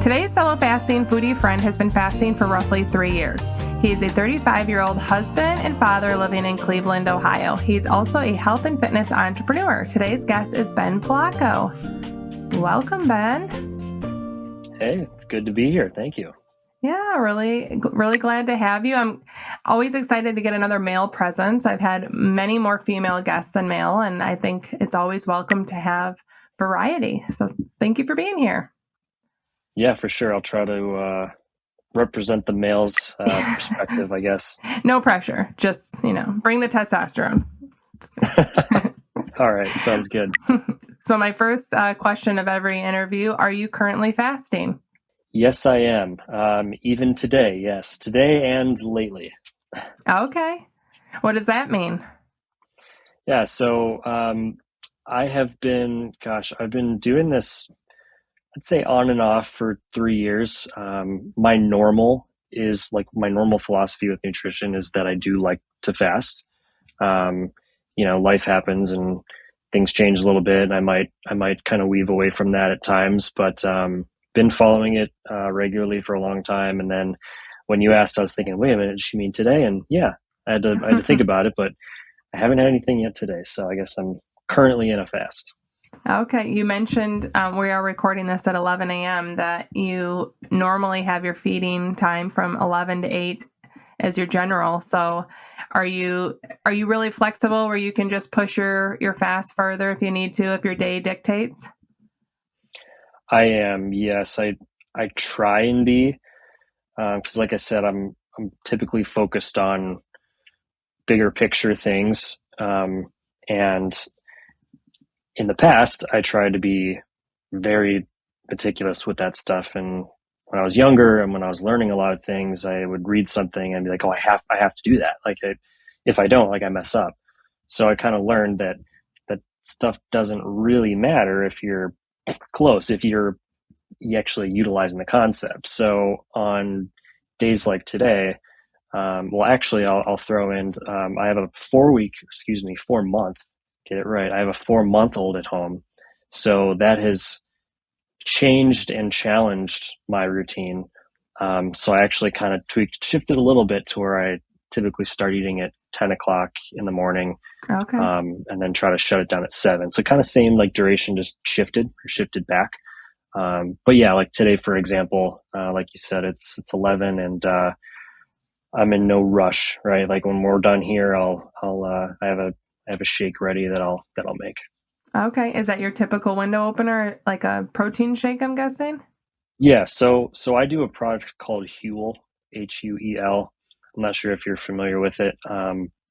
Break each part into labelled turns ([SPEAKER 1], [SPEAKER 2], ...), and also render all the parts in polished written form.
[SPEAKER 1] Today's fellow fasting foodie friend has been fasting for roughly 3 years. He is a 35-year-old husband and father living in Cleveland, Ohio. He's also a health and fitness entrepreneur. Today's guest is Ben Palocko. Welcome, Ben.
[SPEAKER 2] Hey, it's good to be here. Thank you.
[SPEAKER 1] Yeah, really glad to have you. I'm always excited to get another male presence. I've had many more female guests than male, and I think it's always welcome to have variety. So thank you for being here.
[SPEAKER 2] Yeah, for sure. I'll try to represent the male's perspective, I guess.
[SPEAKER 1] No pressure. Just, bring the testosterone.
[SPEAKER 2] All right, sounds good.
[SPEAKER 1] So my first question of every interview, are you currently fasting?
[SPEAKER 2] Yes, I am. Even today, yes. Today and lately.
[SPEAKER 1] Okay. What does that mean?
[SPEAKER 2] Yeah, so I've been doing this, I'd say on and off for 3 years. My normal philosophy with nutrition is that I do like to fast. Life happens and things change a little bit. And I might kind of weave away from that at times, but been following it regularly for a long time. And then when you asked, I was thinking, wait a minute, does she mean today? And yeah, I had to think about it, but I haven't had anything yet today. So I guess I'm currently in a fast.
[SPEAKER 1] Okay. You mentioned we are recording this at 11 a.m. that you normally have your feeding time from 11 to 8 as your general. So are you really flexible where you can just push your fast further if you need to, if your day dictates?
[SPEAKER 2] I am, yes. I try and be, because like I said, I'm typically focused on bigger picture things. And in the past, I tried to be very meticulous with that stuff. And when I was younger and when I was learning a lot of things, I would read something and be like, "Oh, I have to do that." If I don't, I mess up. So I kind of learned that stuff doesn't really matter if you're close, if you're actually utilizing the concept. So on days like today, actually, I'll throw in. I have a 4 month. Get it right. I have a 4 month old at home, so that has changed and challenged my routine. So I actually kind of shifted a little bit to where I typically start eating at 10 o'clock in the morning,
[SPEAKER 1] Okay.
[SPEAKER 2] and then try to shut it down at 7. So kind of same duration, just shifted back. But yeah, like today, for example, like you said, it's 11 and I'm in no rush, right? Like when we're done here, I have a shake ready that I'll make.
[SPEAKER 1] Okay. Is that your typical window opener, like a protein shake, I'm guessing?
[SPEAKER 2] Yeah, so I do a product called Huel, Huel. I'm not sure if you're familiar with it,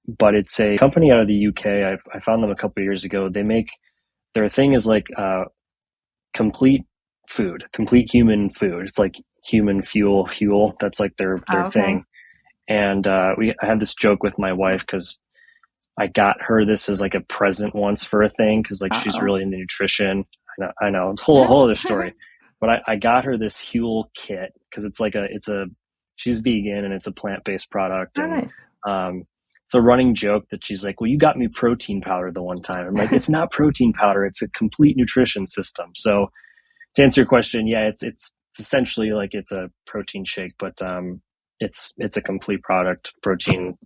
[SPEAKER 2] but it's a company out of the UK. I found them a couple of years ago. They make their thing is like complete food, complete human food. It's like human fuel, Huel. That's like their
[SPEAKER 1] Okay.
[SPEAKER 2] thing. And I have this joke with my wife because I got her this as like a present once for a thing because she's really into nutrition. I know, it's a whole other story. But I got her this Huel kit because she's vegan and it's a plant-based product.
[SPEAKER 1] Oh,
[SPEAKER 2] And
[SPEAKER 1] nice.
[SPEAKER 2] it's a running joke that she's like, well, you got me protein powder the one time. I'm like, it's not protein powder. It's a complete nutrition system. So to answer your question, yeah, it's essentially like it's a protein shake, but it's a complete product, protein,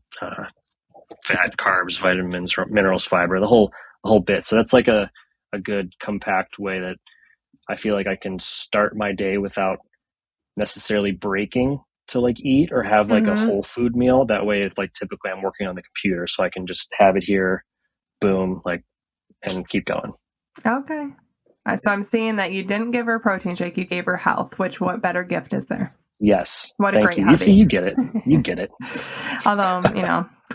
[SPEAKER 2] fat, carbs, vitamins, minerals, fiber, the whole bit. So that's like a good compact way that I feel like I can start my day without necessarily breaking to eat or have a whole food meal. That way, it's typically I'm working on the computer, so I can just have it here, boom, and keep going.
[SPEAKER 1] Okay. So I'm seeing that you didn't give her a protein shake, you gave her health, what better gift is there?
[SPEAKER 2] Yes.
[SPEAKER 1] What a
[SPEAKER 2] Thank
[SPEAKER 1] great
[SPEAKER 2] you.
[SPEAKER 1] hubby.
[SPEAKER 2] You see, you get it. You get it.
[SPEAKER 1] Although,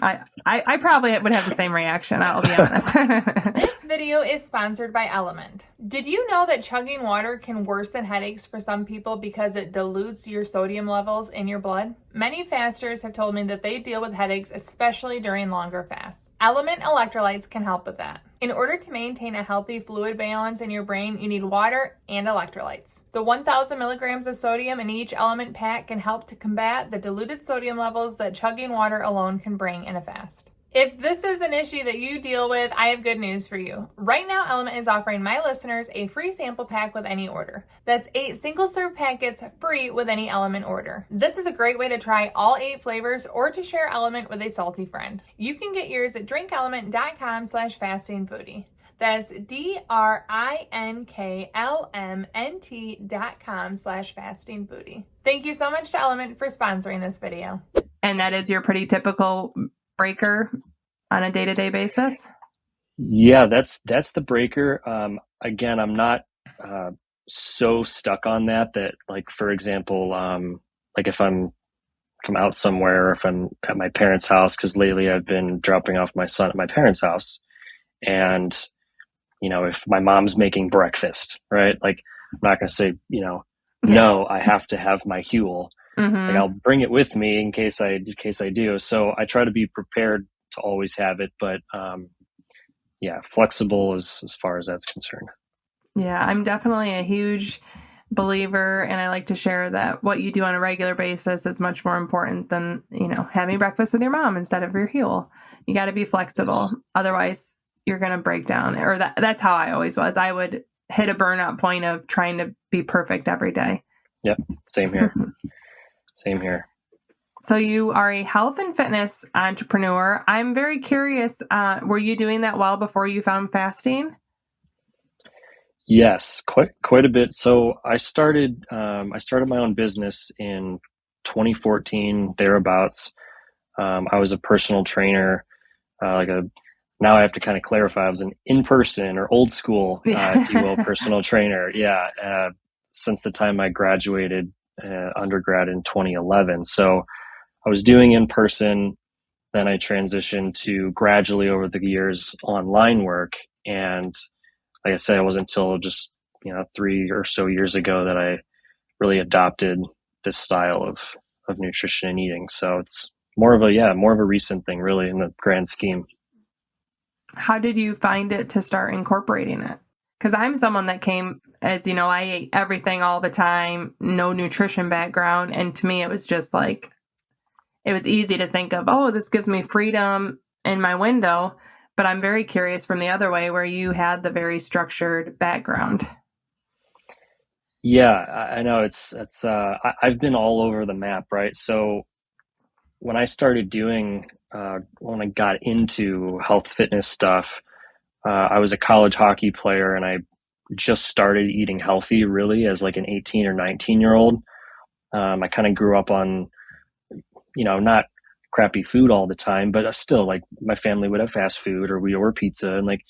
[SPEAKER 1] I probably would have the same reaction, I'll be honest.
[SPEAKER 3] This video is sponsored by Element. Did you know that chugging water can worsen headaches for some people because it dilutes your sodium levels in your blood? Many fasters have told me that they deal with headaches, especially during longer fasts. Element electrolytes can help with that. In order to maintain a healthy fluid balance in your brain, you need water and electrolytes. The 1,000 milligrams of sodium in each Element pack can help to combat the diluted sodium levels that chugging water alone can bring in a fast. If this is an issue that you deal with, I have good news for you. Right now, Element is offering my listeners a free sample pack with any order. That's 8 single-serve packets free with any Element order. This is a great way to try all 8 flavors or to share Element with a salty friend. You can get yours at drinkelement.com/fastingfoodie. That's DRINKLMNT.com/fastingfoodie. Thank you so much to Element for sponsoring this video.
[SPEAKER 1] And that is your pretty typical breaker on a day-to-day basis?
[SPEAKER 2] Yeah, that's the breaker. Again, I'm not so stuck on that like, for example, like if I'm out somewhere, or if I'm at my parents' house, because lately I've been dropping off my son at my parents' house, and if my mom's making breakfast, right? Like, I'm not going to say, no, I have to have my Huel. Like, I'll bring it with me in case I do. So I try to be prepared to always have it, but yeah, flexible as far as that's concerned.
[SPEAKER 1] Yeah, I'm definitely a huge believer, and I like to share that what you do on a regular basis is much more important than, having breakfast with your mom instead of your Huel. You got to be flexible.
[SPEAKER 2] Yes.
[SPEAKER 1] Otherwise, you're going to break down. Or that's how I always was. I would hit a burnout point of trying to be perfect every day.
[SPEAKER 2] Yep, same here. Same here.
[SPEAKER 1] So you are a health and fitness entrepreneur. I'm very curious, were you doing that well before you found fasting?
[SPEAKER 2] Yes, quite a bit. So I started my own business in 2014, thereabouts. I was a personal trainer, now I have to kind of clarify, I was an in-person or old school, if you will, personal trainer. Yeah, since the time I graduated undergrad in 2011. So I was doing in person, then I transitioned to gradually over the years online work. And like I said, it wasn't until just 3 or so years ago that I really adopted this style of nutrition and eating. So it's more of a recent thing, really, in the grand scheme.
[SPEAKER 1] How did you find it to start incorporating it? Because I'm someone that came, as you know, I ate everything all the time, no nutrition background. And to me, it was just like, it was easy to think of, oh, this gives me freedom in my window. But I'm very curious from the other way, where you had the very structured background.
[SPEAKER 2] Yeah, I know I've been all over the map, right? So when I started when I got into health fitness stuff, I was a college hockey player, and I just started eating healthy really as like an 18 or 19-year-old. I kind of grew up on, not crappy food all the time, but still, like, my family would have fast food, or we order pizza, and like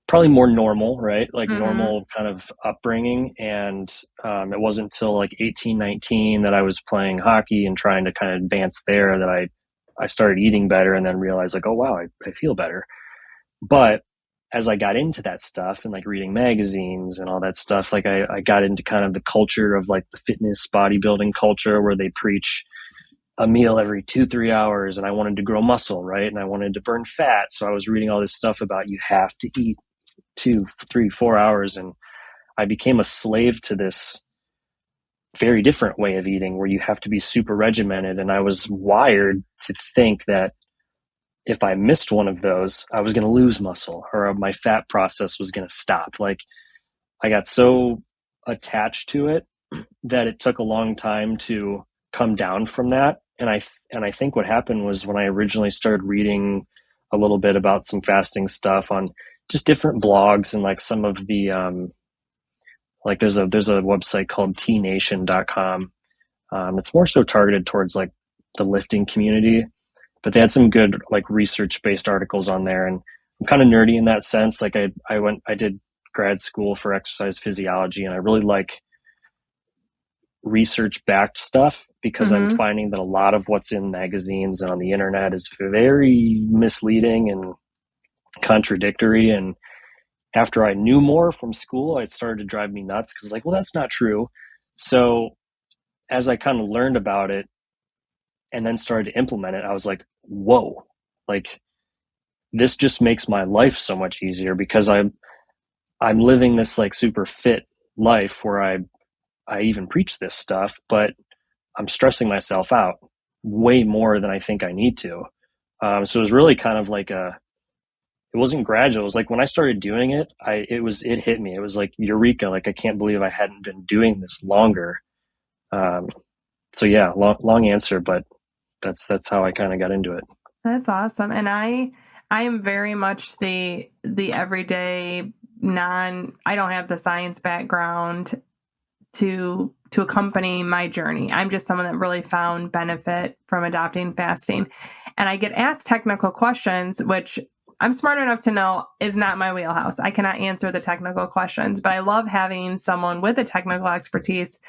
[SPEAKER 2] probably more normal, right? Like normal kind of upbringing. And it wasn't until like 18, 19 that I was playing hockey and trying to kind of advance there that I started eating better, and then realized, like, oh wow, I feel better. But as I got into that stuff and like reading magazines and all that stuff, like I got into kind of the culture of like the fitness bodybuilding culture, where they preach a meal every 2-3 hours, and I wanted to grow muscle, right? And I wanted to burn fat. So I was reading all this stuff about you have to eat 2-3-4 hours, and I became a slave to this very different way of eating, where you have to be super regimented. And I was wired to think that if I missed one of those, I was going to lose muscle, or my fat process was going to stop. Like, I got so attached to it that it took a long time to come down from that. And I think what happened was, when I originally started reading a little bit about some fasting stuff on just different blogs, and like some of the like there's a website called tnation.com. It's more so targeted towards like the lifting community, but they had some good like research based articles on there. And I'm kind of nerdy in that sense. Like, I did grad school for exercise physiology, and I really like research backed stuff, because I'm finding that a lot of what's in magazines and on the internet is very misleading and contradictory. And after I knew more from school, it started to drive me nuts, because, like, well, that's not true. So as I kind of learned about it and then started to implement it, I was like, whoa, like, this just makes my life so much easier, because I'm living this like super fit life where I even preach this stuff, but I'm stressing myself out way more than I think I need to. So it was really kind of like it wasn't gradual. It was like when I started doing it, it hit me. It was like eureka. Like I can't believe I hadn't been doing this longer. Um, so yeah, long answer, but that's how I kind of got into it.
[SPEAKER 1] That's awesome. And I am very much the everyday I don't have the science background to accompany my journey. I'm just someone that really found benefit from adopting fasting. And I get asked technical questions, which I'm smart enough to know is not my wheelhouse. I cannot answer the technical questions, but I love having someone with a technical expertise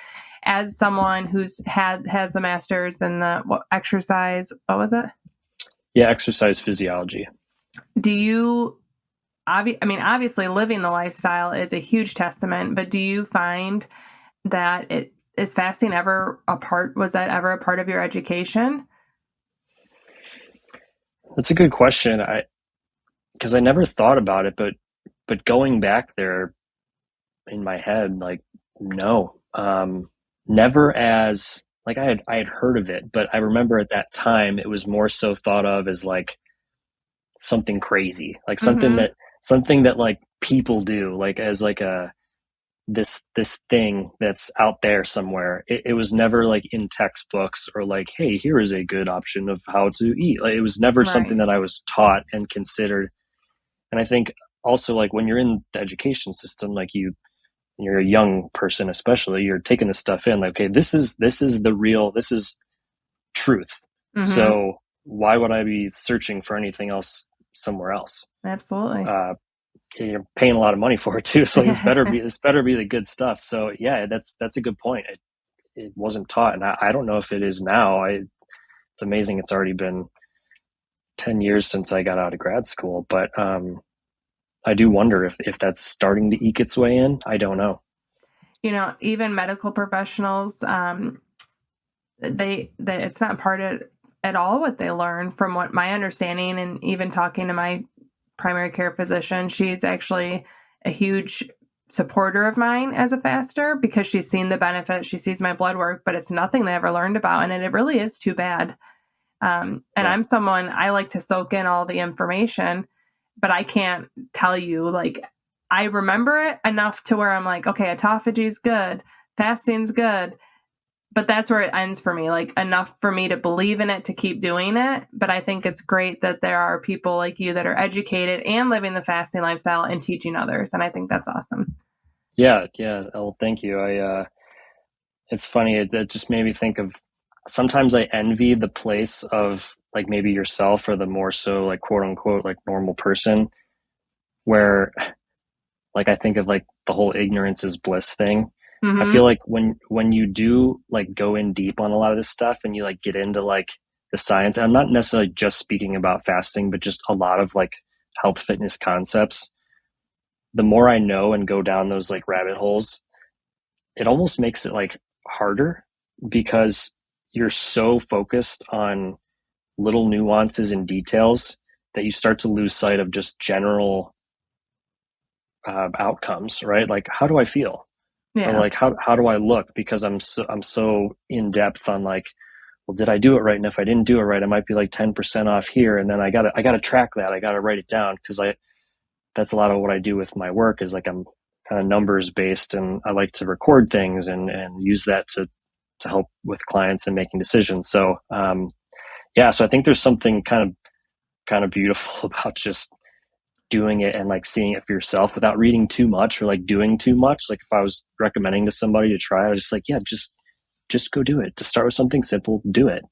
[SPEAKER 1] as someone has the master's in exercise. What was it?
[SPEAKER 2] Yeah, exercise physiology.
[SPEAKER 1] Do you obviously living the lifestyle is a huge testament, but do you find that was that ever a part of your education?
[SPEAKER 2] That's a good question. Because I never thought about it, but going back there in my head, like no, never as like I had heard of it, but I remember at that time it was more so thought of as like something crazy, like
[SPEAKER 1] Mm-hmm.
[SPEAKER 2] something that like people do, like as like this thing that's out there somewhere. It was never like in textbooks or like, hey, here is a good option of how to eat. Like it was never something
[SPEAKER 1] Right.
[SPEAKER 2] that I was taught and considered. And I think also like when you're in the education system, like you're a young person, especially, you're taking this stuff in like, okay, this is truth.
[SPEAKER 1] Mm-hmm.
[SPEAKER 2] So why would I be searching for anything else somewhere else?
[SPEAKER 1] Absolutely.
[SPEAKER 2] Uh, you're paying a lot of money for it too, so this better be the good stuff. So yeah, that's a good point. It wasn't taught, and I don't know if it is now. It's amazing. It's already been 10 years since I got out of grad school, but I do wonder if that's starting to eke its way in. I don't know.
[SPEAKER 1] Even medical professionals, it's not part of at all what they learn from what my understanding, and even talking to my primary care physician, she's actually a huge supporter of mine as a faster because she's seen the benefit. She sees my blood work, but it's nothing they ever learned about. And it really is too bad. And
[SPEAKER 2] Yeah.
[SPEAKER 1] I'm someone, I like to soak in all the information, but I can't tell you, like, I remember it enough to where I'm like, okay, autophagy is good, fasting's good, but that's where it ends for me, like enough for me to believe in it to keep doing it. But I think it's great that there are people like you that are educated and living the fasting lifestyle and teaching others. And I think that's awesome.
[SPEAKER 2] Yeah. Oh, thank you. It's funny. It just made me think of sometimes I envy the place of like maybe yourself or the more so like quote unquote like normal person where like I think of like the whole ignorance is bliss thing. I
[SPEAKER 1] Mm-hmm.
[SPEAKER 2] feel like when you do like go in deep on a lot of this stuff and you like get into like the science, and I'm not necessarily just speaking about fasting, but just a lot of like health fitness concepts. The more I know and go down those like rabbit holes, it almost makes it like harder because you're so focused on little nuances and details that you start to lose sight of just general outcomes, right? Like, how do I feel? Or
[SPEAKER 1] Yeah.
[SPEAKER 2] like, how do I look? Because I'm so in depth on like, well, did I do it right? And if I didn't do it right, I might be like 10% off here. And then I gotta track that. I gotta write it down because that's a lot of what I do with my work is like I'm kind of numbers based and I like to record things and use that to help with clients and making decisions. So, yeah, so I think there's something kind of beautiful about just doing it and like seeing it for yourself without reading too much or like doing too much. Like if I was recommending to somebody to try, I was just like, yeah, just go do it. To start with something simple, do it.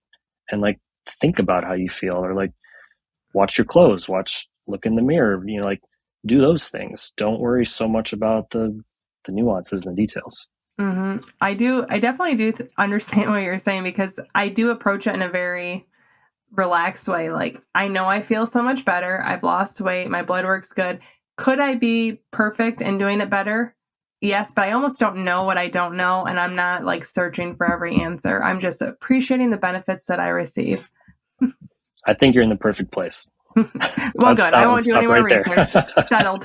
[SPEAKER 2] And like think about how you feel or like watch your clothes, look in the mirror, like do those things. Don't worry so much about the nuances and the details.
[SPEAKER 1] Mm-hmm. I definitely do understand what you're saying because I do approach it in a very relaxed way. Like, I know I feel so much better. I've lost weight. My blood work's good. Could I be perfect and doing it better? Yes, but I almost don't know what I don't know. And I'm not like searching for every answer. I'm just appreciating the benefits that I receive.
[SPEAKER 2] I think you're in the perfect place.
[SPEAKER 1] Well, good. I
[SPEAKER 2] I'll
[SPEAKER 1] won't do any
[SPEAKER 2] stop
[SPEAKER 1] more
[SPEAKER 2] right there.
[SPEAKER 1] research. Settled.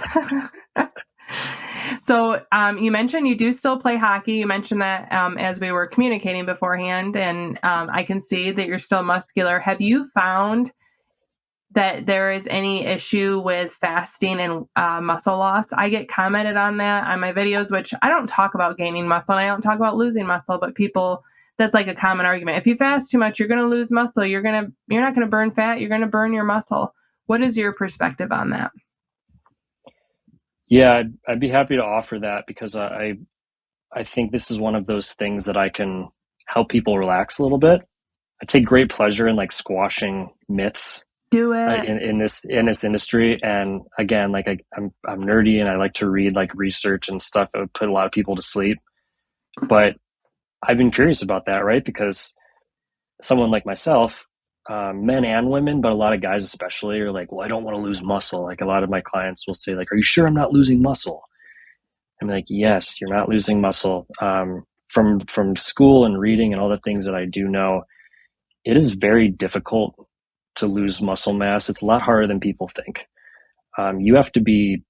[SPEAKER 1] So, you mentioned you do still play hockey. You mentioned that as we were communicating beforehand, and I can see that you're still muscular. Have you found that there is any issue with fasting and muscle loss. I get commented on that on my videos, which I don't talk about gaining muscle and I don't talk about losing muscle, but people, that's like a common argument. If you fast too much, you're going to lose muscle. You're not going to burn fat. You're going to burn your muscle. What is your perspective on that?
[SPEAKER 2] Yeah, I'd be happy to offer that because I think this is one of those things that I can help people relax a little bit. I take great pleasure in like squashing myths
[SPEAKER 1] Do it.
[SPEAKER 2] in this industry. And again, like I'm nerdy and I like to read like research and stuff that would put a lot of people to sleep. But I've been curious about that, right? Because someone like myself, men and women, but a lot of guys especially are like, well, I don't want to lose muscle. Like a lot of my clients will say, like, are you sure I'm not losing muscle? I'm like, yes, you're not losing muscle. From school and reading and all the things that I do know, it is very difficult to lose muscle mass. It's a lot harder than people think. You have to be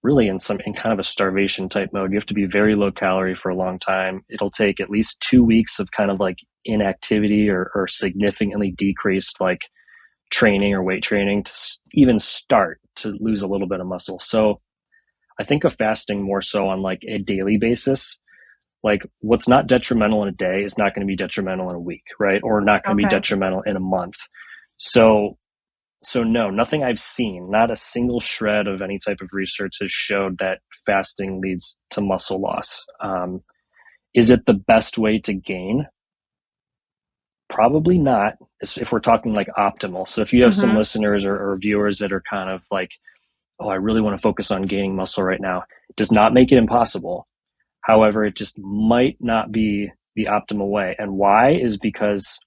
[SPEAKER 2] really in kind of a starvation type mode. You have to be very low calorie for a long time. It'll take at least 2 weeks of kind of like inactivity or significantly decreased like training or weight training to even start to lose a little bit of muscle. So I think of fasting more so on like a daily basis. Like what's not detrimental in a day is not going to be detrimental in a week, right? Or not going to be detrimental in a month. So no, nothing I've seen, not a single shred of any type of research has showed that fasting leads to muscle loss. Is it the best way to gain? Probably not, if we're talking like optimal. So if you have some listeners or viewers that are kind of like, oh, I really want to focus on gaining muscle right now, it does not make it impossible. However, it just might not be the optimal way. And why is because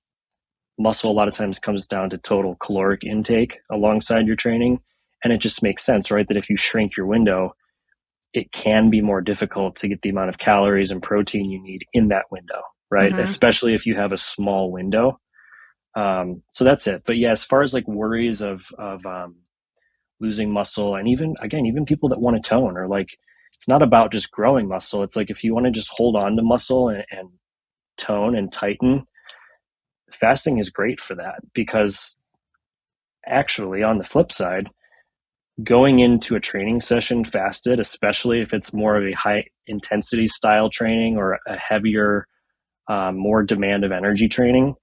[SPEAKER 2] muscle a lot of times comes down to total caloric intake alongside your training. And it just makes sense, right? That if you shrink your window, it can be more difficult to get the amount of calories and protein you need in that window, right? Especially if you have a small window. So that's it. But yeah, as far as like worries of losing muscle, and even people that want to tone, or like, it's not about just growing muscle. It's like, if you want to just hold on to muscle and tone and tighten, fasting is great for that. Because actually, on the flip side, going into a training session fasted, especially if it's more of a high intensity style training or a heavier, more demand of energy training,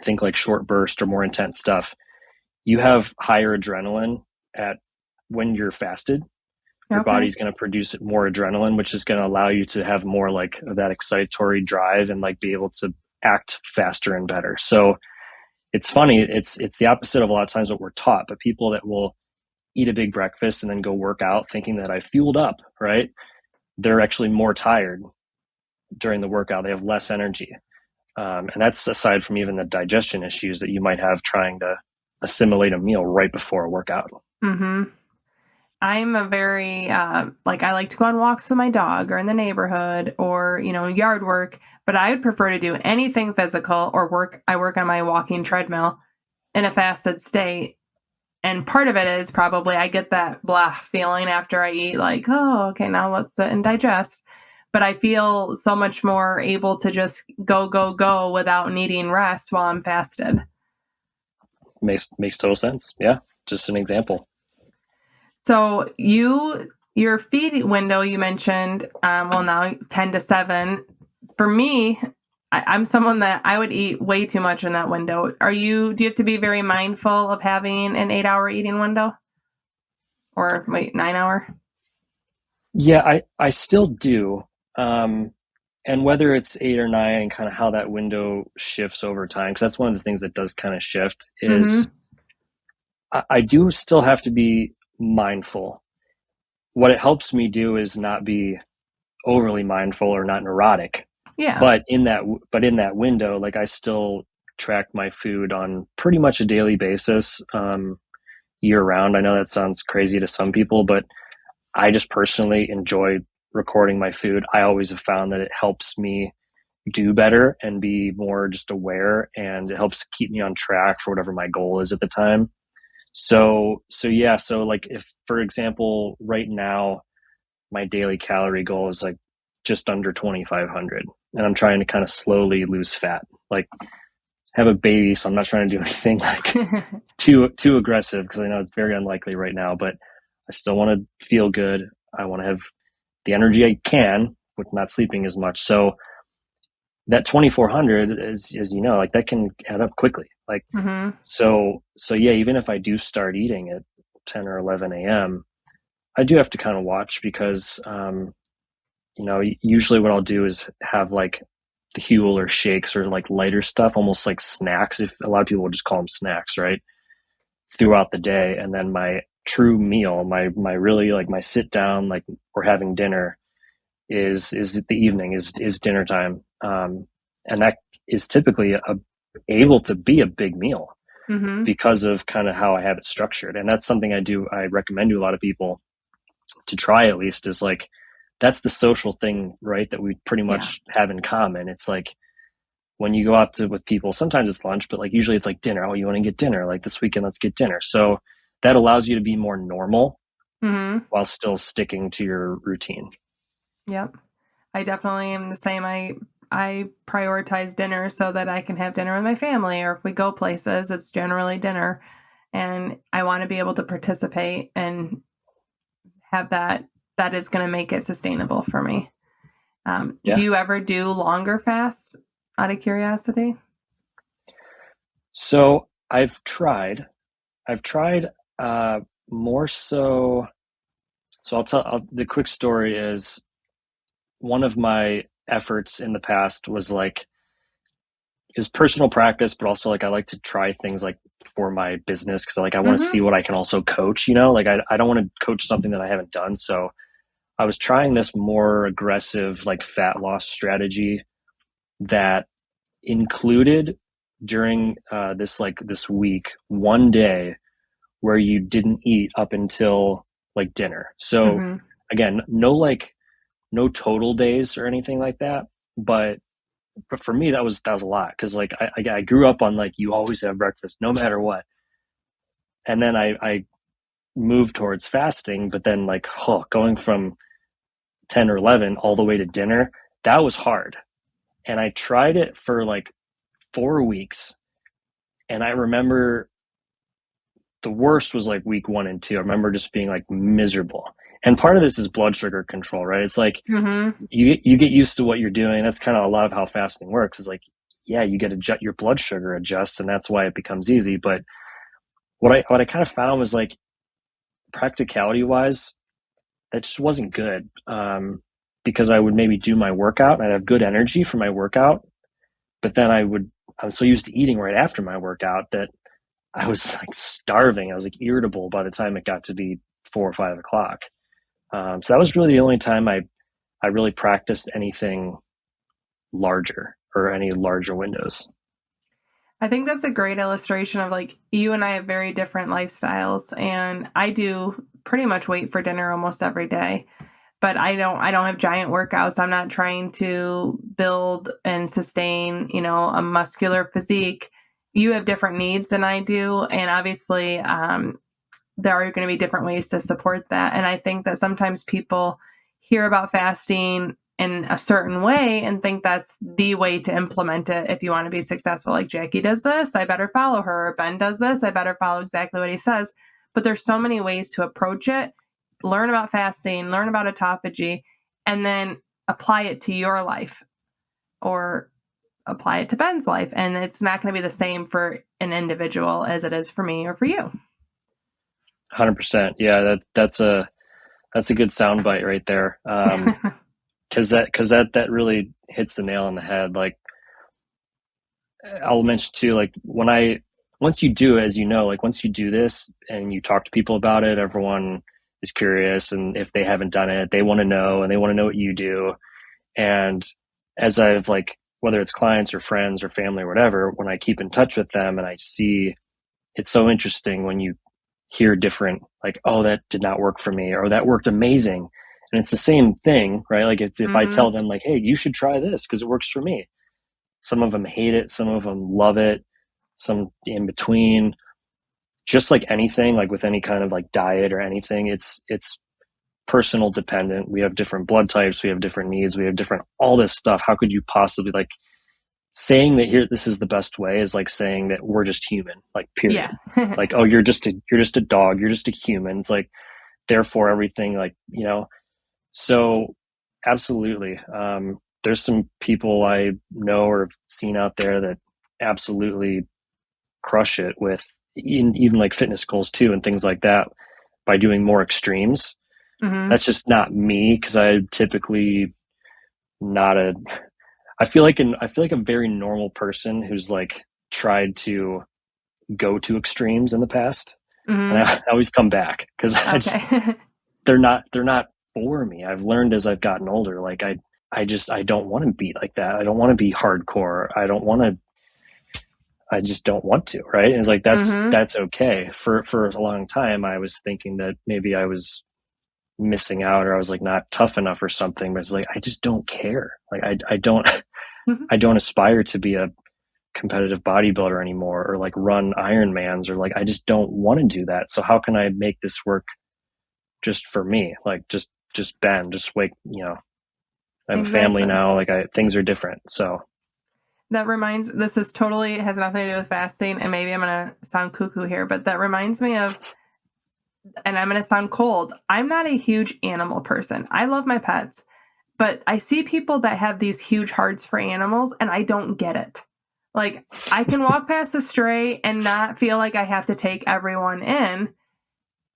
[SPEAKER 2] think like short burst or more intense stuff, you have higher adrenaline when you're fasted. Your body's going to produce more adrenaline, which is going to allow you to have more like that excitatory drive and like be able to act faster and better. So it's funny. It's the opposite of a lot of times what we're taught, but people that will eat a big breakfast and then go work out thinking that I fueled up, right? They're actually more tired during the workout. They have less energy. And that's aside from even the digestion issues that you might have trying to assimilate a meal right before a workout.
[SPEAKER 1] I'm a very, I like to go on walks with my dog or in the neighborhood or, yard work, but I would prefer to do anything physical or work. I work on my walking treadmill in a fasted state. And part of it is probably I get that blah feeling after I eat, like, oh, okay, now let's sit and digest. But I feel so much more able to just go without needing rest while I'm fasted.
[SPEAKER 2] Makes total sense. Yeah. Just an example.
[SPEAKER 1] So your feed window you mentioned, now 10 to 7. For me, I'm someone that I would eat way too much in that window. Do you have to be very mindful of having an 8-hour eating window? Or 9-hour?
[SPEAKER 2] Yeah, I still do. And whether it's 8 or 9 and kind of how that window shifts over time, because that's one of the things that does kind of shift is I do still have to be mindful. What it helps me do is not be overly mindful or not neurotic.
[SPEAKER 1] Yeah.
[SPEAKER 2] But in that window, like I still track my food on pretty much a daily basis, year round. I know that sounds crazy to some people, but I just personally enjoy recording my food. I always have found that it helps me do better and be more just aware, and it helps keep me on track for whatever my goal is at the time. So like if, for example, right now, my daily calorie goal is like just under 2,500, and I'm trying to kind of slowly lose fat, like have a baby, so I'm not trying to do anything like too aggressive, because I know it's very unlikely right now, but I still want to feel good. I want to have the energy I can with not sleeping as much. So that 2400 is, as you know, like that can add up quickly. Like,
[SPEAKER 1] Mm-hmm.
[SPEAKER 2] so yeah, even if I do start eating at 10 or 11 a.m., I do have to kind of watch, because, usually what I'll do is have like the Huel or shakes or like lighter stuff, almost like snacks. If a lot of people will just call them snacks, right? Throughout the day. And then my true meal, my really like my sit down, like we're having dinner, is the evening, is dinner time. And that is typically able to be a big meal,
[SPEAKER 1] Mm-hmm.
[SPEAKER 2] because of kind of how I have it structured. And that's something I recommend to a lot of people to try, at least, is like, that's the social thing, right? That we pretty
[SPEAKER 1] Yeah.
[SPEAKER 2] much have in common. It's like when you go out with people, sometimes it's lunch, but like usually it's like dinner. Oh, you want to get dinner? Like this weekend, let's get dinner. So that allows you to be more normal
[SPEAKER 1] Mm-hmm.
[SPEAKER 2] while still sticking to your routine.
[SPEAKER 1] Yep. I definitely am the same. I prioritize dinner so that I can have dinner with my family, or if we go places, it's generally dinner. And I want to be able to participate and have that is going to make it sustainable for me.
[SPEAKER 2] Yeah.
[SPEAKER 1] Do you ever do longer fasts, out of curiosity?
[SPEAKER 2] So I've tried more so. So the quick story is, one of my efforts in the past was like, it was personal practice, but also like I like to try things like for my business, because like I want to
[SPEAKER 1] Mm-hmm.
[SPEAKER 2] see what I can also coach, like I don't want to coach something that I haven't done. So I was trying this more aggressive like fat loss strategy that included, during this week, one day where you didn't eat up until like dinner. So
[SPEAKER 1] Mm-hmm.
[SPEAKER 2] again, no total days or anything like that, but for me that was a lot, because like I grew up on like, you always have breakfast no matter what, and then I moved towards fasting, but then like, going from 10 or 11 all the way to dinner, that was hard. And I tried it for like 4 weeks, and I remember the worst was like week 1 and 2. I remember just being like miserable. And part of this is blood sugar control, right? It's like
[SPEAKER 1] Mm-hmm.
[SPEAKER 2] you get used to what you're doing. That's kind of a lot of how fasting works. Is like, yeah, you get your blood sugar adjusts, and that's why it becomes easy. But what I kind of found was like, practicality wise, that just wasn't good. Because I would maybe do my workout, and I'd have good energy for my workout, but then I'm so used to eating right after my workout that I was like starving. I was like irritable by the time it got to be 4 or 5 o'clock. So that was really the only time I really practiced anything larger, or any larger windows.
[SPEAKER 1] I think that's a great illustration of, like, you and I have very different lifestyles, and I do pretty much wait for dinner almost every day. But I don't have giant workouts. I'm not trying to build and sustain, a muscular physique. You have different needs than I do, and obviously, there are going to be different ways to support that. And I think that sometimes people hear about fasting in a certain way and think that's the way to implement it if you want to be successful. Like, Jackie does this, I better follow her. Or Ben does this, I better follow exactly what he says. But there's so many ways to approach it. Learn about fasting, learn about autophagy, and then apply it to your life, or apply it to Ben's life. And it's not going to be the same for an individual as it is for me or for you.
[SPEAKER 2] 100%. Yeah, that's a good soundbite right there. Because that really hits the nail on the head. Like, I'll mention too, like once you do, as you know, like once you do this and you talk to people about it, everyone is curious, and if they haven't done it, they want to know, and they want to know what you do. And as I've like, whether it's clients or friends or family or whatever, when I keep in touch with them and I see, it's so interesting when you hear different, like, oh, that did not work for me, or that worked amazing. And it's the same thing, right? Like, it's if I tell them like, hey, you should try this because it works for me. Some of them hate it, some of them love it, some in between. Just like anything, like with any kind of like diet or anything, it's personal dependent. We have different blood types, we have different needs, we have different all this stuff. How could you possibly like saying that here, this is the best way is like saying that we're just human, like period.
[SPEAKER 1] Yeah.
[SPEAKER 2] Like, oh, you're just a dog. You're just a human. It's like, therefore everything, like, so absolutely. There's some people I know or have seen out there that absolutely crush it with even like fitness goals too and things like that by doing more extremes.
[SPEAKER 1] Hmm.
[SPEAKER 2] That's just not me because I typically not a. I feel like a very normal person who's like tried to go to extremes in the past, and
[SPEAKER 1] Hmm.
[SPEAKER 2] I always come back because
[SPEAKER 1] Okay.
[SPEAKER 2] they're not for me. I've learned as I've gotten older, like I don't want to be like that. I don't want to be hardcore. I just don't want to, right? And it's like
[SPEAKER 1] Hmm.
[SPEAKER 2] that's okay. For a long time I was thinking that maybe I was missing out or I was like not tough enough or something, but it's like I just don't care. Like I don't I don't aspire to be a competitive bodybuilder anymore or like run Ironmans or like I just don't want to do that. So how can I make this work just for me? Like just bend, just wake, I have a family
[SPEAKER 1] Exactly.
[SPEAKER 2] now, like things are different. So
[SPEAKER 1] This is totally has nothing to do with fasting, and maybe I'm going to sound cuckoo here, but that reminds me of, and I'm going to sound cold. I'm not a huge animal person. I love my pets, but I see people that have these huge hearts for animals, and I don't get it. Like, I can walk past a stray and not feel like I have to take everyone in.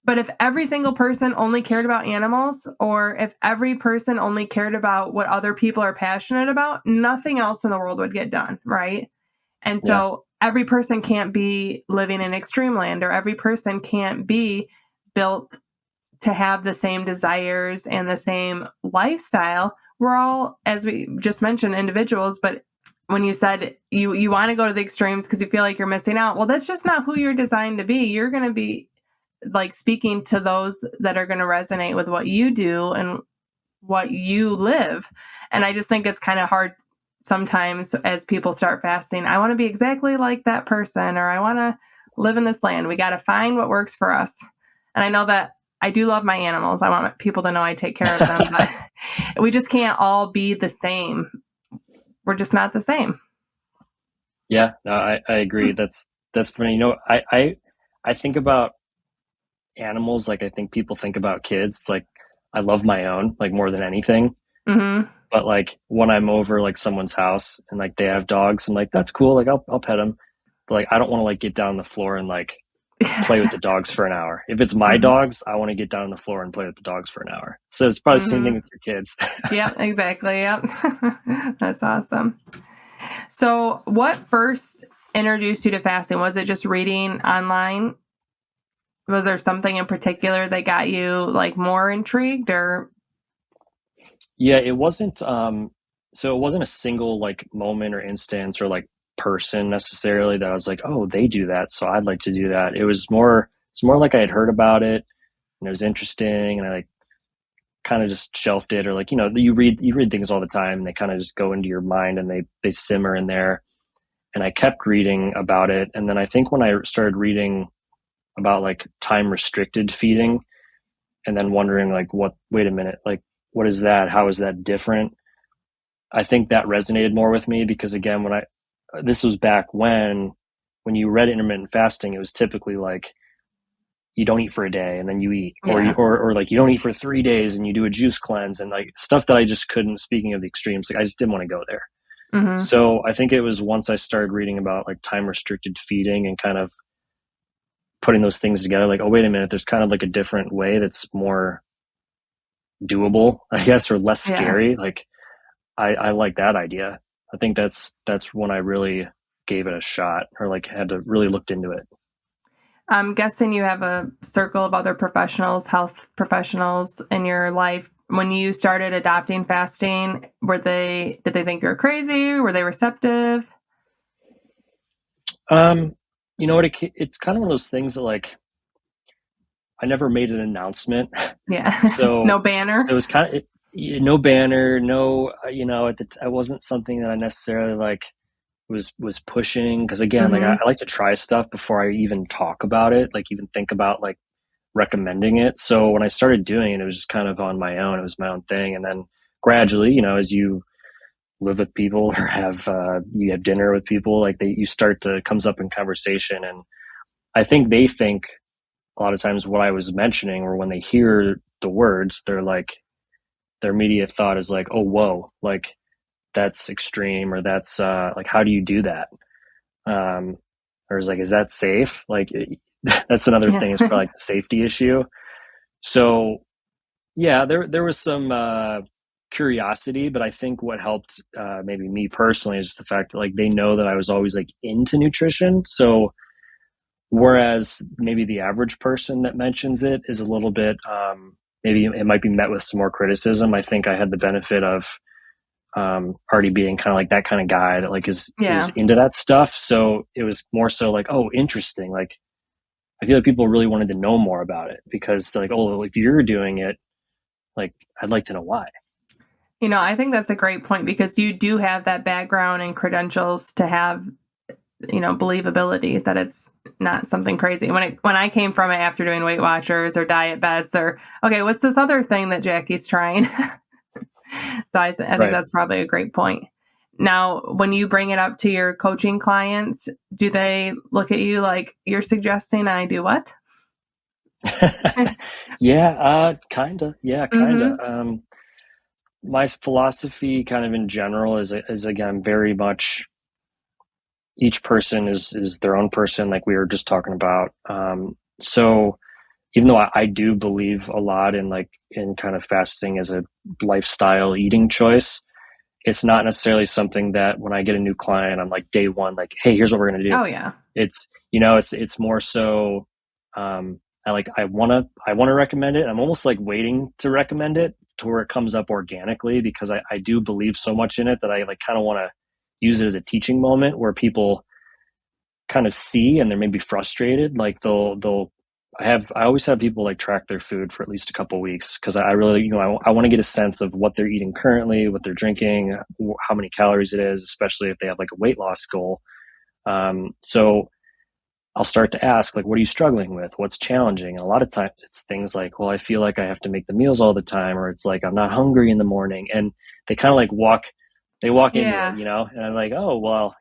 [SPEAKER 1] But if every single person only cared about animals, or if every person only cared about what other people are passionate about, nothing else in the world would get done, right? And
[SPEAKER 2] yeah,
[SPEAKER 1] so every person can't be living in extreme land, or every person can't be built to have the same desires and the same lifestyle. We're all, as we just mentioned, individuals, but when you said you want to go to the extremes because you feel like you're missing out, well, that's just not who you're designed to be. You're going to be like speaking to those that are going to resonate with what you do and what you live. And I just think it's kind of hard sometimes as people start fasting. I want to be exactly like that person, or I want to live in this land. We got to find what works for us. And I know that I do love my animals. I want people to know I take care of them, but we just can't all be the same. We're just not the same.
[SPEAKER 2] yeah, no, I agree. That's funny. I think about animals like I think people think about kids. It's like I love my own like more than anything.
[SPEAKER 1] Hmm.
[SPEAKER 2] But like when I'm over like someone's house and like they have dogs, I'm like that's cool. Like I'll pet them. But like I don't want to like get down on the floor and like play with the dogs for an hour. If it's my
[SPEAKER 1] Hmm.
[SPEAKER 2] dogs, I want to get down on the floor and play with the dogs for an hour. So it's probably the same thing
[SPEAKER 1] Hmm.
[SPEAKER 2] with your kids.
[SPEAKER 1] Yep, exactly. Yep. That's awesome. So, what first introduced you to fasting? Was it just reading online? Was there something in particular that got you like more intrigued, or?
[SPEAKER 2] Yeah, it wasn't so it wasn't a single like moment or instance or like person necessarily that I was like, "Oh, they do that, so I'd like to do that." It's more like I had heard about it and it was interesting and I like kind of just shelved it or like, you read things all the time and they kind of just go into your mind and they simmer in there. And I kept reading about it and then I think when I started reading about like time restricted feeding and then wondering like wait a minute, like what is that? How is that different? I think that resonated more with me because again, this was back when you read intermittent fasting, it was typically like you don't eat for a day and then you eat, or
[SPEAKER 1] Yeah.
[SPEAKER 2] or like you don't eat for 3 days and you do a juice cleanse and like stuff that I just couldn't. Speaking of the extremes, like I just didn't want to go there.
[SPEAKER 1] Hmm.
[SPEAKER 2] So I think it was once I started reading about like time restricted feeding and kind of putting those things together, like, oh wait a minute, there's kind of like a different way that's more doable, I guess, or less
[SPEAKER 1] Yeah.
[SPEAKER 2] scary. Like I like that idea. I think that's when I really gave it a shot or like had to really looked into it.
[SPEAKER 1] I'm guessing you have a circle of other professionals, health professionals in your life. When you started adopting fasting, did they think you were crazy? Were they receptive?
[SPEAKER 2] Um, you know what? It's kind of one of those things that like I never made an announcement,
[SPEAKER 1] Yeah.
[SPEAKER 2] so
[SPEAKER 1] No banner.
[SPEAKER 2] it was kind of no banner, no I wasn't something that I necessarily like was pushing because again, like
[SPEAKER 1] Hmm.
[SPEAKER 2] I like to try stuff before I even talk about it, like even think about like recommending it. So when I started doing it, it was just kind of on my own. It was my own thing, and then gradually, as you live with people or have you have dinner with people, like you start to comes up in conversation, and I think they think a lot of times what I was mentioning, or when they hear the words, they're like, their immediate thought is like, oh, whoa, like that's extreme, or that's like, how do you do that? Or is like, is that safe? Like, that's another
[SPEAKER 1] Yeah.
[SPEAKER 2] thing, is probably like the safety issue. So yeah, there was some curiosity, but I think what helped maybe me personally is just the fact that like they know that I was always like into nutrition. So whereas maybe the average person that mentions it is a little bit maybe it might be met with some more criticism. I think I had the benefit of already being kind of like that kind of guy that like is
[SPEAKER 1] Yeah.
[SPEAKER 2] into that stuff. So it was more so like, oh, interesting. Like I feel like people really wanted to know more about it, because they're like, oh, if you're doing it, like I'd like to know why.
[SPEAKER 1] I think that's a great point, because you do have that background and credentials to have, believability that it's not something crazy. When I came from it after doing Weight Watchers or Diet Bets, or, okay, what's this other thing that Jackie's trying? So I think
[SPEAKER 2] Right.
[SPEAKER 1] that's probably a great point. Now, when you bring it up to your coaching clients, do they look at you like you're suggesting I do what?
[SPEAKER 2] Yeah, kinda. Yeah, kinda.
[SPEAKER 1] Mm-hmm.
[SPEAKER 2] My philosophy kind of in general is again very much each person is their own person, like we were just talking about. So even though I do believe a lot in like in kind of fasting as a lifestyle eating choice, it's not necessarily something that when I get a new client, I'm like day one, like, hey, here's what we're gonna do.
[SPEAKER 1] Oh yeah.
[SPEAKER 2] It's it's more so I wanna recommend it. I'm almost like waiting to recommend it to where it comes up organically, because I do believe so much in it that I like kind of want to use it as a teaching moment where people kind of see and they're maybe frustrated. Like I always have people like track their food for at least a couple of weeks, because I really, I want to get a sense of what they're eating currently, what they're drinking, how many calories it is, especially if they have like a weight loss goal. So I'll start to ask, like, what are you struggling with? What's challenging? And a lot of times it's things like, well, I feel like I have to make the meals all the time, or it's like, I'm not hungry in the morning. And they kind of like they walk into it,
[SPEAKER 1] Yeah.
[SPEAKER 2] and I'm like, oh, well,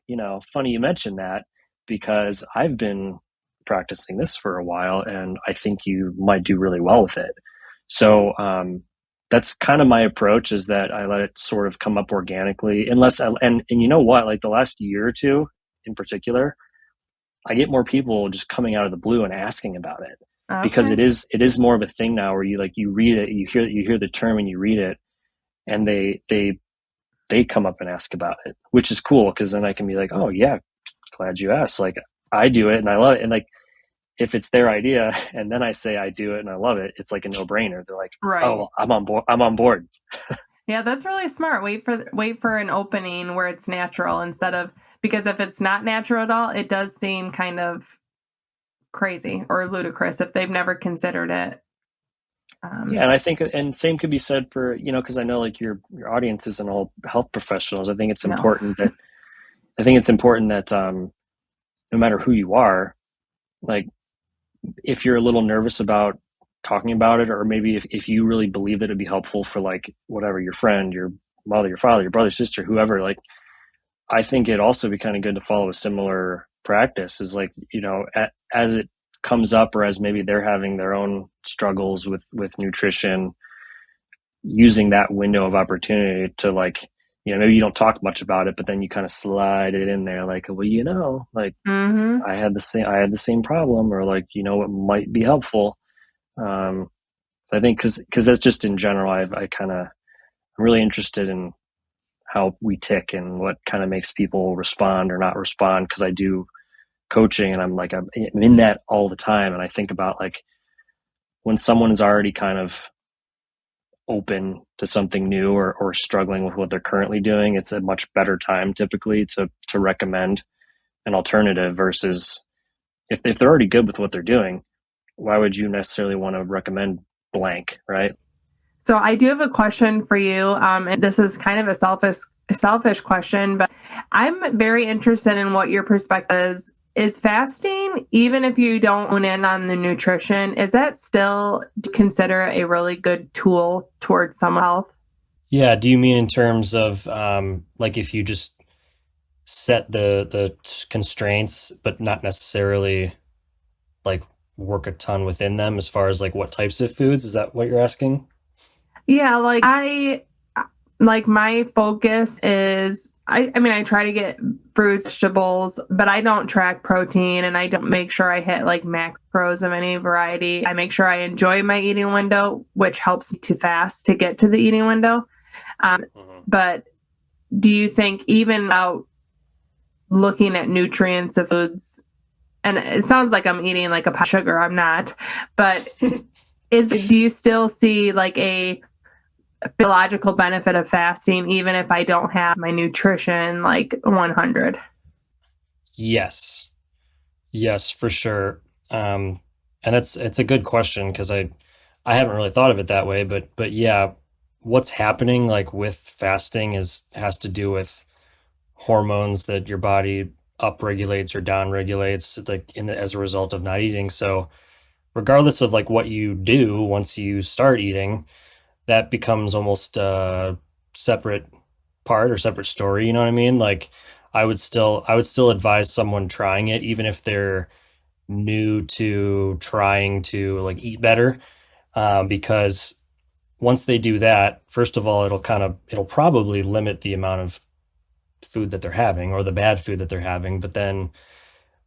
[SPEAKER 2] funny you mentioned that, because I've been practicing this for a while and I think you might do really well with it. So, that's kind of my approach, is that I let it sort of come up organically, and you know what, like the last year or two in particular, I get more people just coming out of the blue and asking about it, because
[SPEAKER 1] Okay.
[SPEAKER 2] it is more of a thing now where you read it, you hear the term and you read it, and they come up and ask about it, which is cool, because then I can be like, oh yeah, glad you asked. Like I do it and I love it, and like if it's their idea and then I say I do it and I love it, it's like a no brainer. They're like, oh,
[SPEAKER 1] Right.
[SPEAKER 2] well, I'm on board. I'm on board.
[SPEAKER 1] Yeah, that's really smart. Wait for an opening where it's natural, instead of, because if it's not natural at all, it does seem kind of crazy or ludicrous if they've never considered it.
[SPEAKER 2] Yeah, and I think, and same could be said for, because I know like your audience isn't all health professionals.
[SPEAKER 1] No.
[SPEAKER 2] I think it's important that no matter who you are, like if you're a little nervous about talking about it, or maybe if you really believe that it'd be helpful for like whatever, your friend, your mother, your father, your brother, sister, whoever, like I think it'd also be kind of good to follow a similar practice, is like, as it comes up, or as maybe they're having their own struggles with nutrition, using that window of opportunity to like, maybe you don't talk much about it, but then you kind of slide it in there, like, well, like
[SPEAKER 1] Mm-hmm.
[SPEAKER 2] I had the same problem, or like, it might be helpful. So I think because that's just in general, I'm really interested in how we tick and what kind of makes people respond or not respond, because I do coaching and I'm in that all the time, and I think about like when someone is already kind of open to something new, or struggling with what they're currently doing, it's a much better time typically to recommend an alternative, versus if they're already good with what they're doing, why would you necessarily want to recommend blank, right?
[SPEAKER 1] So I do have a question for you, and this is kind of a selfish question, but I'm very interested in what your perspective is. Is fasting, even if you don't own in on the nutrition, is that still consider a really good tool towards some health?
[SPEAKER 2] Yeah. Do you mean in terms of like if you just set the constraints, but not necessarily like work a ton within them as far as like what types of foods? Is that what you're asking?
[SPEAKER 1] Yeah, like my focus is I mean I try to get fruits, vegetables, but I don't track protein and I don't make sure I hit like macros of any variety. I make sure I enjoy my eating window, which helps me to fast to get to the eating window.
[SPEAKER 2] Mhm.
[SPEAKER 1] But do you think even out looking at nutrients of foods, and it sounds like I'm eating like a pot of sugar, I'm not, but do you still see like a biological benefit of fasting even if I don't have my nutrition like 100?
[SPEAKER 2] Yes. Yes, for sure. And it's a good question because I haven't really thought of it that way, but yeah, what's happening like with fasting is has to do with hormones that your body upregulates or downregulates like as a result of not eating. So regardless of like what you do once you start eating, that becomes almost a separate part or separate story, you know what I mean? Like I would still advise someone trying it even if they're new to trying to like eat better, because once they do that, first of all, it'll probably limit the amount of food that they're having or the bad food that they're having. But then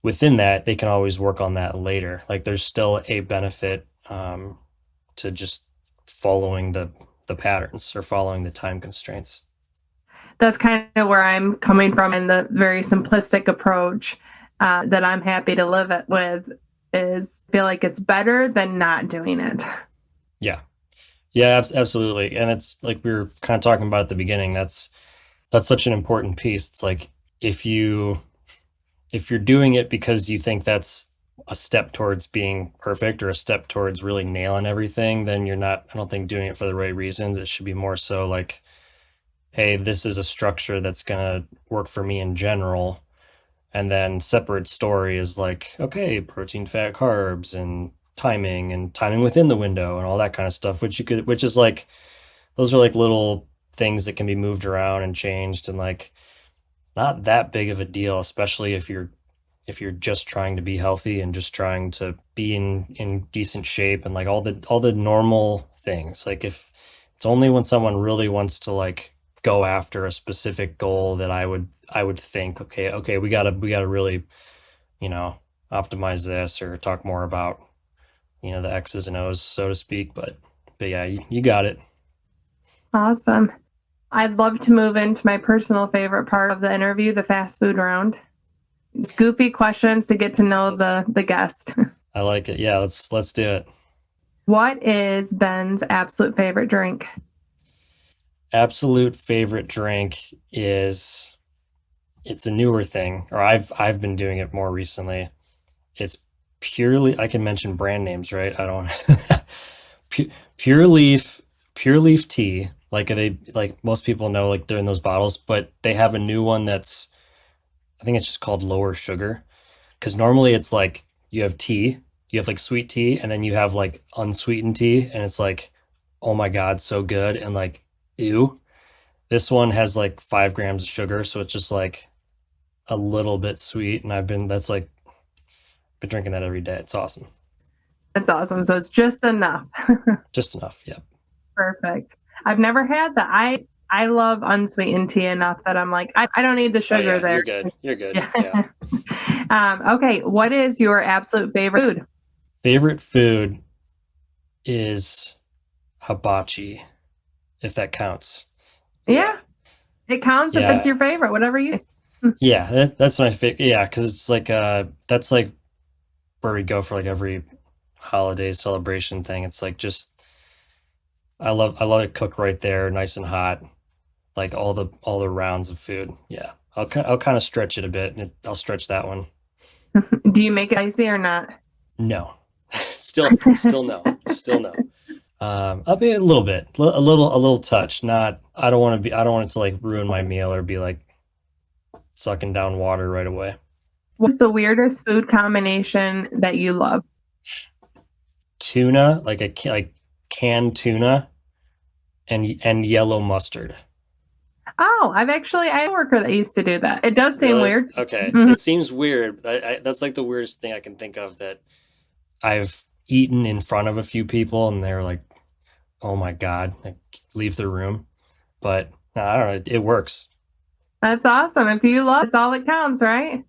[SPEAKER 2] within that, they can always work on that later. Like there's still a benefit to just following the patterns or following the time constraints.
[SPEAKER 1] That's kind of where I'm coming from in the very simplistic approach that I'm happy to live it with is feel like it's better than not doing it.
[SPEAKER 2] Yeah. Yeah, absolutely. And it's like we were kind of talking about at the beginning. That's such an important piece. It's like if you if you're doing it because you think that's a step towards being perfect or a step towards really nailing everything, then you're not, I don't think, doing it for the right reasons. It should be more so like, hey, this is a structure that's going to work for me in general. And then separate story is like, okay, protein, fat, carbs, and timing within the window and all that kind of stuff, which is like, those are like little things that can be moved around and changed and like not that big of a deal, especially if you're just trying to be healthy and just trying to be in decent shape and like all the normal things. Like if it's only when someone really wants to like go after a specific goal that I would think, okay, we gotta really, you know, optimize this or talk more about, the X's and O's, so to speak. But yeah, you got it.
[SPEAKER 1] Awesome. I'd love to move into my personal favorite part of the interview, the fast food round. It's goofy questions to get to know the guest.
[SPEAKER 2] I like it. Yeah, let's do it.
[SPEAKER 1] What is Ben's absolute favorite drink?
[SPEAKER 2] Absolute favorite drink is it's a newer thing, or I've been doing it more recently. It's purely I can mention brand names, right? I don't Pu- pure leaf pure leaf tea. Like they like most people know like they're in those bottles, but they have a new one that's I think it's just called lower sugar. Because normally it's like you have tea, you have like sweet tea, and then you have like unsweetened tea, and it's like, oh my God, so good. And like, ew. This one has like 5 grams of sugar, so it's just like a little bit sweet. And that's like, been drinking that every day. It's awesome.
[SPEAKER 1] That's awesome. So it's just enough.
[SPEAKER 2] Just enough. Yeah.
[SPEAKER 1] Perfect. I've never had that. I love unsweetened tea enough that I'm like, I don't need the
[SPEAKER 2] Oh
[SPEAKER 1] sugar
[SPEAKER 2] yeah,
[SPEAKER 1] there.
[SPEAKER 2] you're good. You're good.
[SPEAKER 1] Yeah.
[SPEAKER 2] Yeah.
[SPEAKER 1] Okay. What is your absolute favorite food?
[SPEAKER 2] Favorite food is hibachi, if that counts.
[SPEAKER 1] Yeah, it counts if it's
[SPEAKER 2] Yeah.
[SPEAKER 1] your favorite, whatever you.
[SPEAKER 2] Yeah. That's my favorite. Yeah. Cause it's like, that's like where we go for like every holiday celebration thing. It's like just I love it cooked right there, nice and hot, like all the rounds of food. Yeah. I'll kind of stretch it a bit and I'll stretch that one.
[SPEAKER 1] Do you make it spicy or not?
[SPEAKER 2] No. Still no. Still no. I'll be a little bit, a little touch, not I don't want it to like ruin my meal or be like sucking down water right away.
[SPEAKER 1] What's the weirdest food combination that you love?
[SPEAKER 2] Tuna, like canned tuna
[SPEAKER 4] and yellow mustard.
[SPEAKER 1] Oh, I had a worker that used to do that. It does seem
[SPEAKER 4] Really?
[SPEAKER 1] weird.
[SPEAKER 4] Okay.
[SPEAKER 1] Mhm.
[SPEAKER 4] It seems weird. That's like the weirdest thing I can think of that I've eaten in front of a few people and they're like, oh my God, like leave the room. But no, I don't know. It works.
[SPEAKER 1] That's awesome. If you love, it's all that counts, right?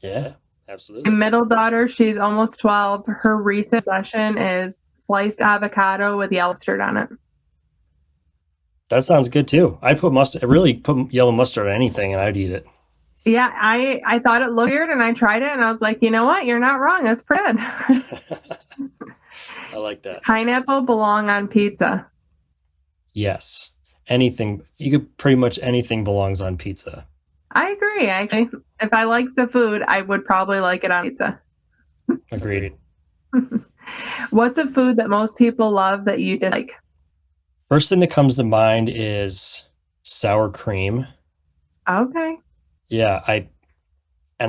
[SPEAKER 4] Yeah,
[SPEAKER 1] My
[SPEAKER 4] absolutely.
[SPEAKER 1] middle daughter, she's almost 12. Her recent session is sliced avocado with yellow mustard on it.
[SPEAKER 4] That sounds good too. I'd put mustard, I really put yellow mustard on anything and I'd eat it.
[SPEAKER 1] Yeah, I thought it looked weird and I tried it and I was like, you know what? You're not wrong. That's pretty good.
[SPEAKER 4] I like
[SPEAKER 1] Does
[SPEAKER 4] that.
[SPEAKER 1] pineapple belong on pizza?
[SPEAKER 4] Yes. Anything, you could pretty much anything belongs on pizza.
[SPEAKER 1] I agree. Actually, if I like the food, I would probably like it on pizza.
[SPEAKER 4] Agreed.
[SPEAKER 1] What's a food that most people love that you dislike?
[SPEAKER 4] First thing that comes to mind is sour cream.
[SPEAKER 1] Okay.
[SPEAKER 4] Yeah, I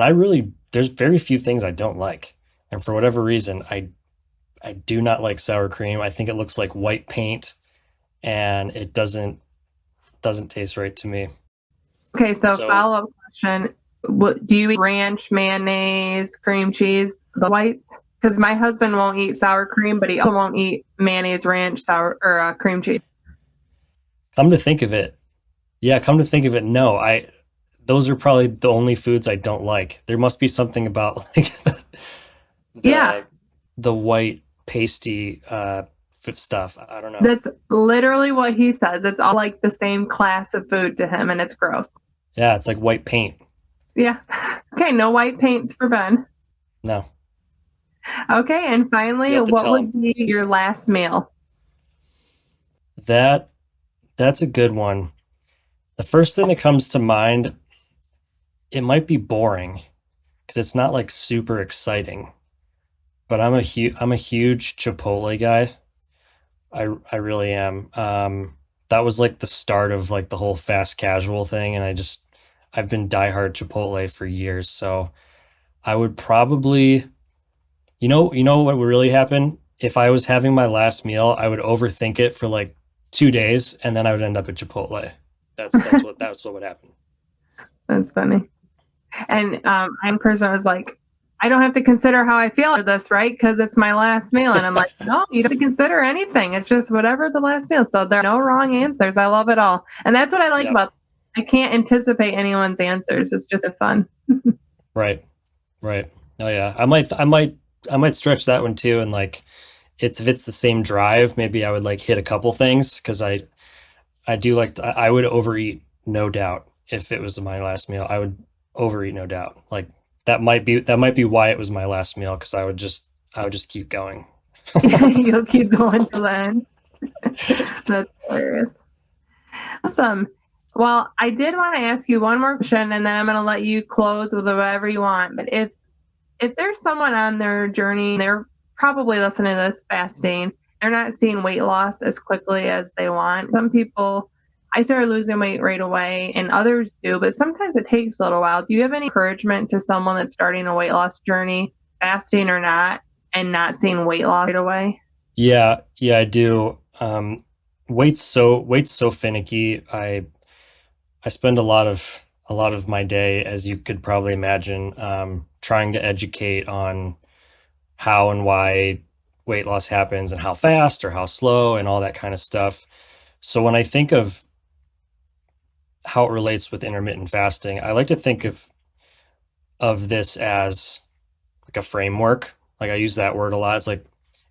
[SPEAKER 4] really, there's very few things I don't like. And for whatever reason, I do not like sour cream. I think it looks like white paint and it doesn't taste right to me.
[SPEAKER 1] Okay, so
[SPEAKER 4] So
[SPEAKER 1] follow-up question. What, do you eat ranch, mayonnaise, cream cheese, the whites? Because my husband won't eat sour cream, but he also won't eat mayonnaise, ranch, sour, or cream cheese.
[SPEAKER 4] come to think of it, no, those are probably the only foods I don't like. There must be something about like
[SPEAKER 1] Yeah,
[SPEAKER 4] the white pasty stuff. I don't know.
[SPEAKER 1] that's literally what he says. It's all like the same class of food to him, and it's gross.
[SPEAKER 4] Yeah, it's like white paint.
[SPEAKER 1] Yeah. Okay, no white paints for Ben.
[SPEAKER 4] No,
[SPEAKER 1] Okay, and
[SPEAKER 4] you
[SPEAKER 1] finally,
[SPEAKER 4] have to
[SPEAKER 1] what
[SPEAKER 4] tell
[SPEAKER 1] would
[SPEAKER 4] them.
[SPEAKER 1] be your last meal?
[SPEAKER 4] That that's a good one. The first thing that comes to mind, it might be boring because it's not like super exciting. But I'm a huge Chipotle guy. I really am. That was like the start of like the whole fast casual thing, and I've been diehard Chipotle for years. So I would probably, you know what would really happen if I was having my last meal, I would overthink it for like 2 days, and then I would end up at Chipotle. That's what would happen.
[SPEAKER 1] That's funny. And I'm a person who's like, I don't have to consider how I feel for this, right? Because it's my last meal. And I'm like, no, you don't have to consider anything. It's just whatever the last meal. So there are no wrong answers. I love it all. And that's what I like
[SPEAKER 4] Yep.
[SPEAKER 1] about I can't anticipate anyone's answers. It's just fun.
[SPEAKER 4] Right. Right. Oh yeah. I might stretch that one too. And like, if it's the same drive, maybe I would like hit a couple things because I do like I would overeat, no doubt. If it was my last meal, I would overeat, no doubt. Like that might be why it was my last meal because I would just keep going.
[SPEAKER 1] You'll keep going to the end. That's hilarious. Awesome. Well, I did want to ask you one more question, and then I'm going to let you close with whatever you want. But if there's someone on their journey, they're probably listening to this fasting, they're not seeing weight loss as quickly as they want. Some people, I started losing weight right away, and others do, but sometimes it takes a little while. Do you have any encouragement to someone that's starting a weight loss journey, fasting or not, and not seeing weight loss right away?
[SPEAKER 4] Yeah, yeah, I do. Weight's so finicky. I spend a lot of my day, as you could probably imagine, trying to educate on how and why weight loss happens and how fast or how slow and all that kind of stuff. So when I think of how it relates with intermittent fasting, I like to think of this as like a framework. Like I use that word a lot. It's like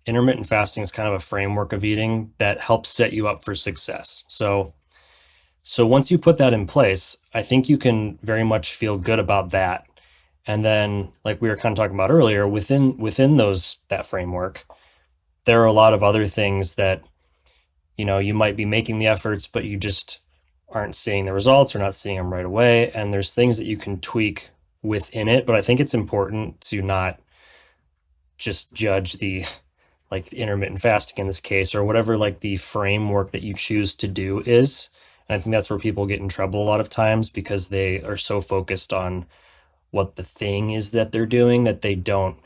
[SPEAKER 4] intermittent fasting is kind of a framework of eating that helps set you up for success. So once you put that in place, I think you can very much feel good about that. And then, like we were kind of talking about earlier, within that framework, there are a lot of other things that, you might be making the efforts, but you just aren't seeing the results or not seeing them right away. And there's things that you can tweak within it. But I think it's important to not just judge the like the intermittent fasting in this case, or whatever like the framework that you choose to do is. And I think that's where people get in trouble a lot of times because they are so focused on what the thing is that they're doing that they don't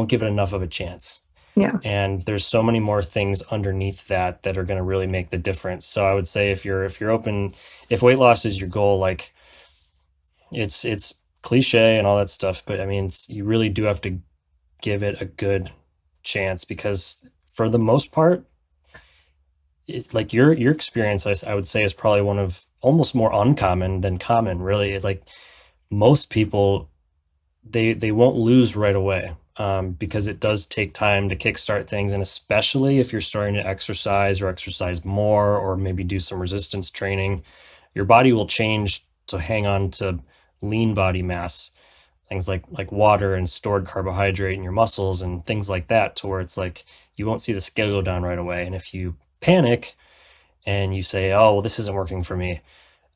[SPEAKER 4] give it enough of a chance.
[SPEAKER 1] Yeah.
[SPEAKER 4] And there's so many more things underneath that are going to really make the difference. So I would say if you're open, if weight loss is your goal, like it's cliche and all that stuff, but I mean, you really do have to give it a good chance, because for the most part, it's like your experience, I would say, is probably one of almost more uncommon than common, really. Like most people, they won't lose right away, because it does take time to kickstart things. And especially if you're starting to exercise or exercise more, or maybe do some resistance training, your body will change to hang on to lean body mass, things like water and stored carbohydrate in your muscles and things like that, to where it's like you won't see the scale go down right away. And if you panic and you say, oh, well, this isn't working for me,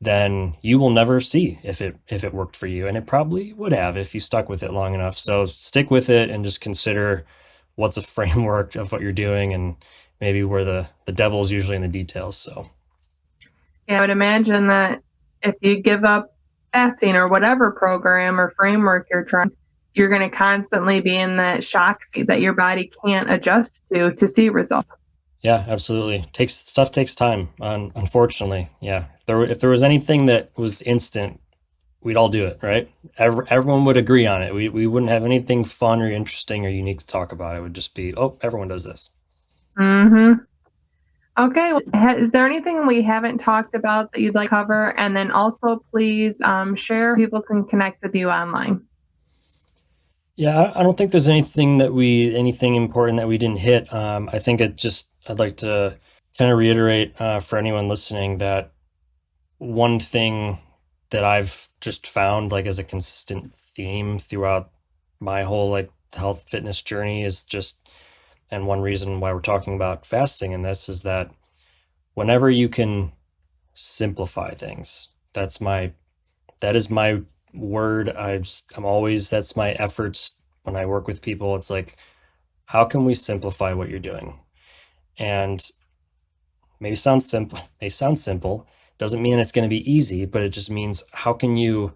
[SPEAKER 4] then you will never see if it worked for you. And it probably would have if you stuck with it long enough. So stick with it and just consider what's a framework of what you're doing, and maybe where the devil is usually in the details. So
[SPEAKER 1] yeah, I would imagine that if you give up fasting or whatever program or framework you're trying, you're going to constantly be in that shock state that your body can't adjust to see results.
[SPEAKER 4] yeah, absolutely. Stuff takes time. Unfortunately, yeah. If there was anything that was instant, we'd all do it, right? Everyone would agree on it. We wouldn't have anything fun or interesting or unique to talk about. It would just be, oh, everyone does this.
[SPEAKER 1] Mm-hmm. Okay. Is there anything we haven't talked about that you'd like to cover? And then also, please share, people can connect with you online.
[SPEAKER 4] Yeah, I don't think there's anything important that we didn't hit. I think I'd like to kind of reiterate for anyone listening that one thing that I've just found, like, as a consistent theme throughout my whole like health fitness journey is just, and one reason why we're talking about fasting in this, is that whenever you can simplify things, that is my word. That's my efforts when I work with people. It's like, how can we simplify what you're doing? And may sound simple, doesn't mean it's going to be easy, but it just means, how can you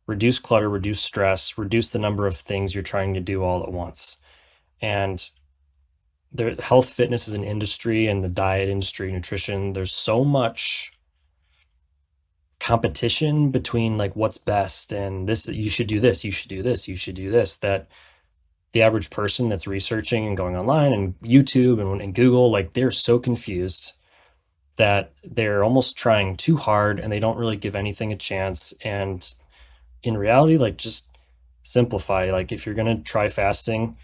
[SPEAKER 4] reduce clutter, reduce stress, reduce the number of things you're trying to do all at once? And the health fitness is an industry, and the diet industry, nutrition, there's so much competition between like what's best, and this, you should do this, you should do this, you should do this, that the average person that's researching and going online and YouTube and Google, like, they're so confused that they're almost trying too hard and they don't really give anything a chance. And in reality, like, just simplify. Like, if you're going to try fasting,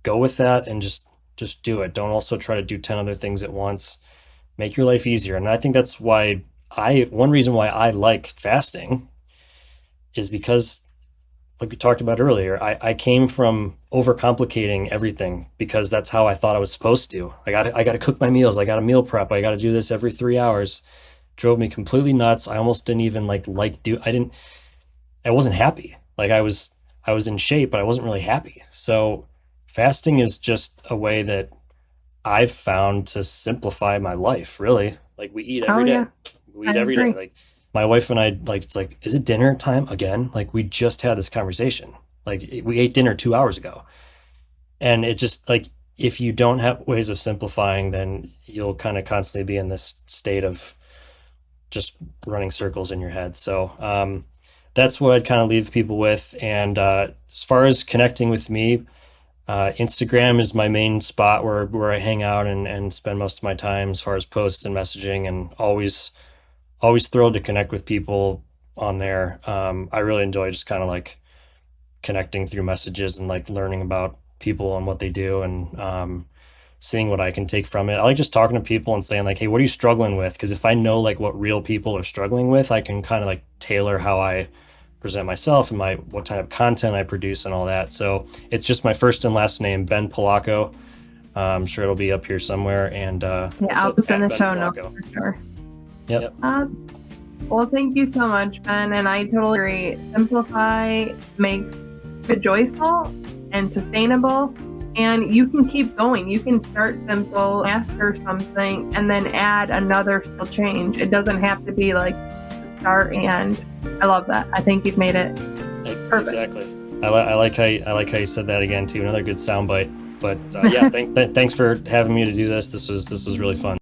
[SPEAKER 4] go with that and just do it. Don't also try to do 10 other things at once. Make your life easier. And I think that's why one reason why I like fasting is because, like we talked about earlier, I came from overcomplicating everything, because that's how I thought I was supposed to. I got to cook my meals. I got to meal prep. I got to do this every 3 hours. Drove me completely nuts. I almost didn't even I wasn't happy. Like, I was in shape, but I wasn't really happy. So fasting is just a way that I've found to simplify my life, really. Like, we eat every day.
[SPEAKER 1] Yeah.
[SPEAKER 4] We eat every day. Like, my wife and I, like, it's like, is it dinner time again? Like, we just had this conversation. Like, we ate dinner 2 hours ago. And it just, like, if you don't have ways of simplifying, then you'll kind of constantly be in this state of just running circles in your head. So that's what I'd kind of leave people with. And as far as connecting with me, Instagram is my main spot where I hang out and spend most of my time, as far as posts and messaging, and always thrilled to connect with people on there. I really enjoy just kind of like connecting through messages and like learning about people and what they do, and seeing what I can take from it. I like just talking to people and saying like, hey, what are you struggling with? Because if I know like what real people are struggling with, I can kind of like tailor how I present myself and what type of content I produce and all that. So it's just my first and last name, Ben Palocko. I'm sure it'll be up here somewhere. And
[SPEAKER 1] I'll put in the show notes for sure.
[SPEAKER 4] Yep.
[SPEAKER 1] Well, thank you so much, Ben. And I totally agree. Simplify makes it joyful and sustainable. And you can keep going. You can start simple, master something, and then add another still change. It doesn't have to be like start and. I love that. I think you've made it perfect.
[SPEAKER 4] Exactly. I like how you said that again too. Another good soundbite. But yeah, thanks for having me to do this. This was really fun.